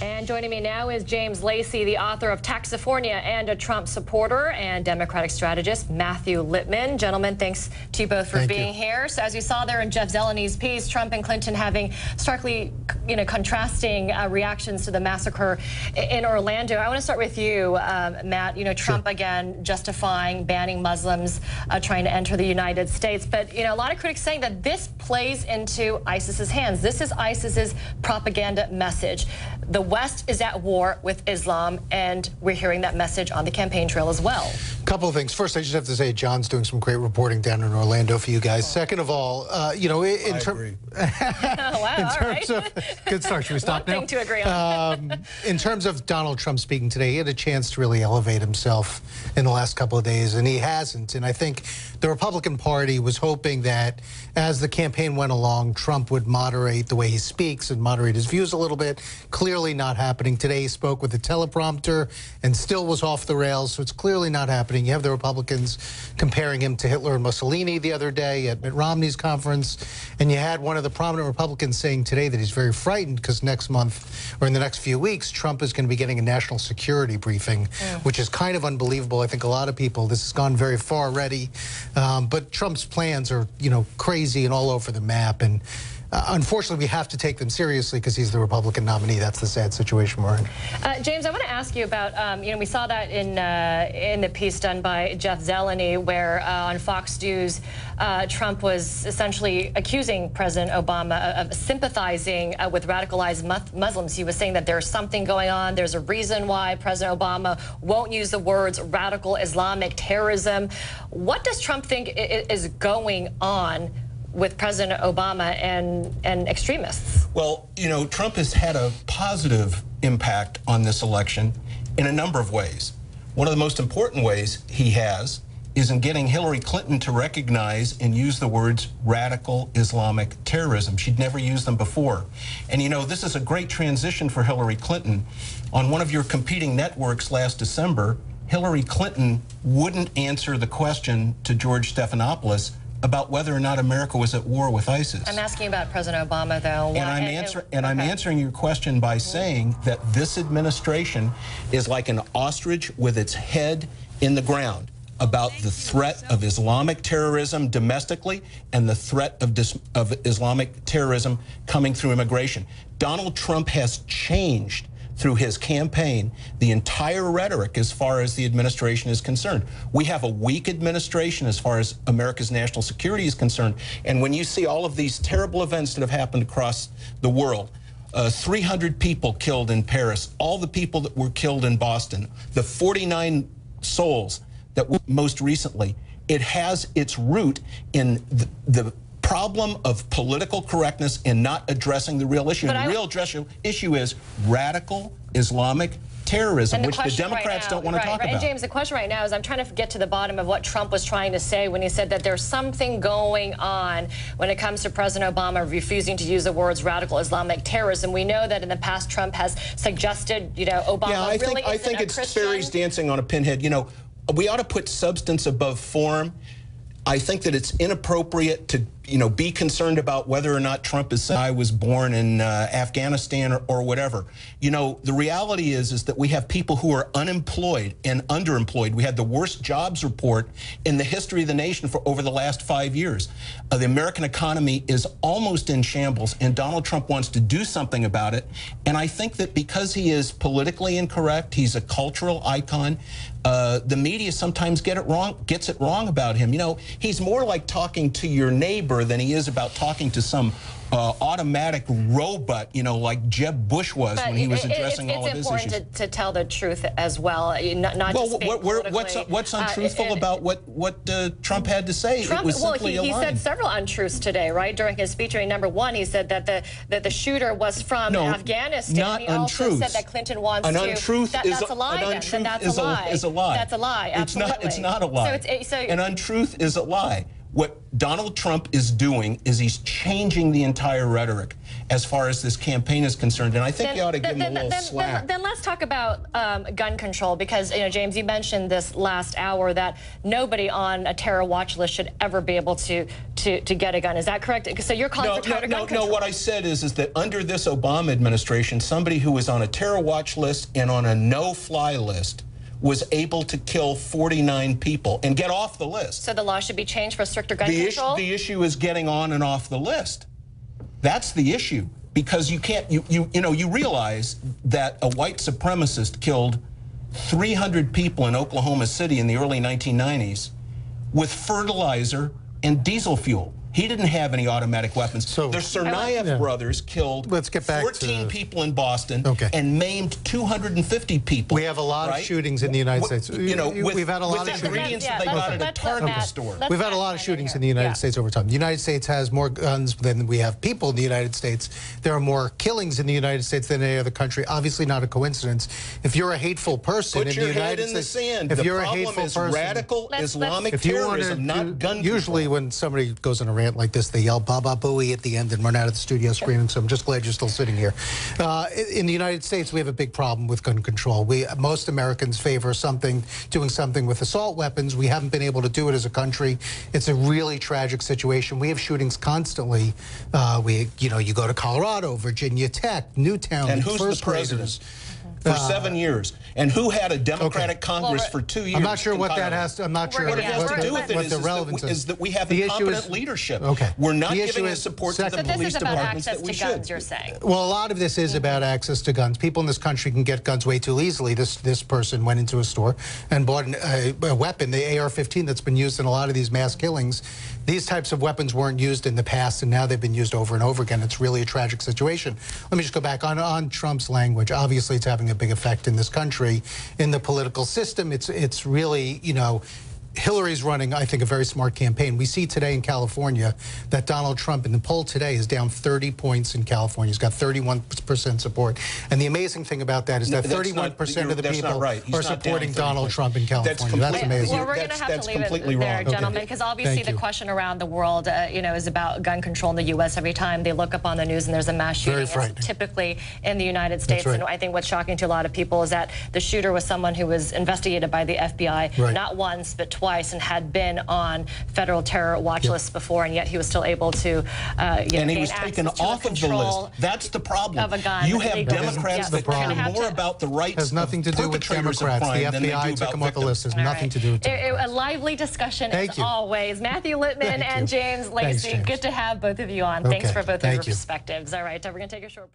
And joining me now is James Lacy, the author of Taxifornia and a Trump supporter, and Democratic strategist Matthew Lippman. Gentlemen, thanks to you both for being here. So as you saw there in Jeff Zelony's piece, Trump and Clinton having starkly, contrasting reactions to the massacre in Orlando. I want to start with you, Matt. Trump again justifying banning Muslims trying to enter the United States. But, a lot of critics saying that this plays into ISIS's hands. This is ISIS's propaganda message. The West is at war with Islam, and we're hearing that message on the campaign trail as well. A couple of things. First, I just have to say John's doing some great reporting down in Orlando for you guys. Second of all, in terms of good start. Should we stop now? One thing to agree on. In terms of Donald Trump speaking today, he had a chance to really elevate himself in the last couple of days, and he hasn't. And I think the Republican Party was hoping that as the campaign went along, Trump would moderate the way he speaks and moderate his views a little bit. Clearly not happening. Today he spoke with a teleprompter and still was off the rails, so it's clearly not happening. You have the Republicans comparing him to Hitler and Mussolini the other day at Mitt Romney's conference, and you had one of the prominent Republicans saying today that he's very frightened because next month, or in the next few weeks, Trump is going to be getting a national security briefing, which is kind of unbelievable. I think a lot of people, this has gone very far already, but Trump's plans are, crazy and all over the map, and unfortunately, we have to take them seriously because he's the Republican nominee. That's the sad situation we're in. James, I want to ask you about, we saw that in the piece done by Jeff Zelony, where on Fox News, Trump was essentially accusing President Obama of sympathizing with radicalized Muslims. He was saying that there's something going on. There's a reason why President Obama won't use the words radical Islamic terrorism. What does Trump think is going on with President Obama and extremists? Well, Trump has had a positive impact on this election in a number of ways. One of the most important ways he has is in getting Hillary Clinton to recognize and use the words radical Islamic terrorism. She'd never used them before. And this is a great transition for Hillary Clinton. On one of your competing networks last December, Hillary Clinton wouldn't answer the question to George Stephanopoulos about whether or not America was at war with ISIS. I'm asking about President Obama, though. I'm answering your question by saying that this administration is like an ostrich with its head in the ground about the threat of Islamic terrorism domestically and the threat of Islamic terrorism coming through immigration. Donald Trump has changed through his campaign the entire rhetoric as far as the administration is concerned. We have a weak administration as far as America's national security is concerned. And when you see all of these terrible events that have happened across the world, 300 people killed in Paris, all the people that were killed in Boston, the 49 souls that were most recently, it has its root in the problem of political correctness and not addressing the real issue. And the real issue is radical Islamic terrorism, which the Democrats don't want to talk about. And James, the question right now is I'm trying to get to the bottom of what Trump was trying to say when he said that there's something going on when it comes to President Obama refusing to use the words radical Islamic terrorism. We know that in the past Trump has suggested, Obama I think it's fairies dancing on a pinhead. We ought to put substance above form. I think that it's inappropriate to, be concerned about whether or not Trump is saying I was born in Afghanistan or whatever. The reality is that we have people who are unemployed and underemployed. We had the worst jobs report in the history of the nation for over the last 5 years. The American economy is almost in shambles, and Donald Trump wants to do something about it. And I think that because he is politically incorrect, he's a cultural icon, the media sometimes gets it wrong about him. He's more like talking to your neighbor than he is about talking to some automatic robot, like Jeb Bush was when he was addressing all of his issues. It's important to tell the truth as well, not just being politically. What's untruthful about what Trump had to say? Trump, it was simply he said several untruths today, right, during his speech. Number one, he said that the shooter was from Afghanistan. Not he untruths. Also said that Clinton wants an untruth to. That's a lie. That's a lie. Is a lie. That's a lie. Absolutely. It's not a lie. An untruth is a lie. What Donald Trump is doing is he's changing the entire rhetoric as far as this campaign is concerned, and I think you ought to give him a little slack. Then let's talk about gun control, because, you know, James, you mentioned this last hour that nobody on a terror watch list should ever be able to get a gun. Is that correct? So you're calling for total gun control? No, what I said is that under this Obama administration, somebody who was on a terror watch list and on a no-fly list was able to kill 49 people and get off the list. So the law should be changed for stricter gun control? The issue is getting on and off the list. That's the issue, because you can't, you realize that a white supremacist killed 300 people in Oklahoma City in the early 1990s with fertilizer and diesel fuel. He didn't have any automatic weapons. So the Tsarnaev brothers killed 14 people in Boston and maimed 250 people. We have a lot of shootings in the United States. We've had a lot of shootings that they got at a Target store. We've had a lot of shootings in the United States over time. The United States has more guns than we have people in the United States. There are more killings in the United States than any other country. Obviously not a coincidence. If you're a hateful person in the United States, if you're a hateful person, radical Islamic terrorism, not gun control. Usually when somebody goes on a rant like this, they yell "Baba Booey" at the end and run out of the studio screaming. So I'm just glad you're still sitting here. In the United States, we have a big problem with gun control. Most Americans favor doing something with assault weapons. We haven't been able to do it as a country. It's a really tragic situation. We have shootings constantly. You go to Colorado, Virginia Tech, Newtown, and who's the president? For 7 years, and who had a Democratic Congress for 2 years? I'm not sure what that has to. I'm not sure what it has to do with it. Is that we have incompetent leadership. We're not giving the support to the police departments that we should. You're saying. Well, a lot of this is about access to guns. People in this country can get guns way too easily. This person went into a store and bought a weapon, the AR-15, that's been used in a lot of these mass killings. These types of weapons weren't used in the past, and now they've been used over and over again. It's really a tragic situation. Let me just go back on Trump's language. Obviously, it's having a big effect in this country, in the political system. It's really, Hillary's running, I think, a very smart campaign. We see today in California that Donald Trump, in the poll today, is down 30 points in California. He's got 31% support. And the amazing thing about that is that 31% of the people are supporting Donald Trump in California. That's amazing. Well, we're going to have to leave it there, gentlemen, because obviously the question around the world, is about gun control in the U.S. Every time they look up on the news and there's a mass shooting, it's typically in the United States. And I think what's shocking to a lot of people is that the shooter was someone who was investigated by the FBI not once, but twice, and had been on federal terror watch lists before, and yet he was still able to and he was taken off of the list. That's the problem. You have Democrats that care more about the rights has nothing to do with Democrats. The FBI took him off the list. Has nothing to do with Democrats. A lively discussion as always. Matthew Littman and James Lacy. Good to have both of you on. Thanks for both of your perspectives. All right, we're going to take a short break.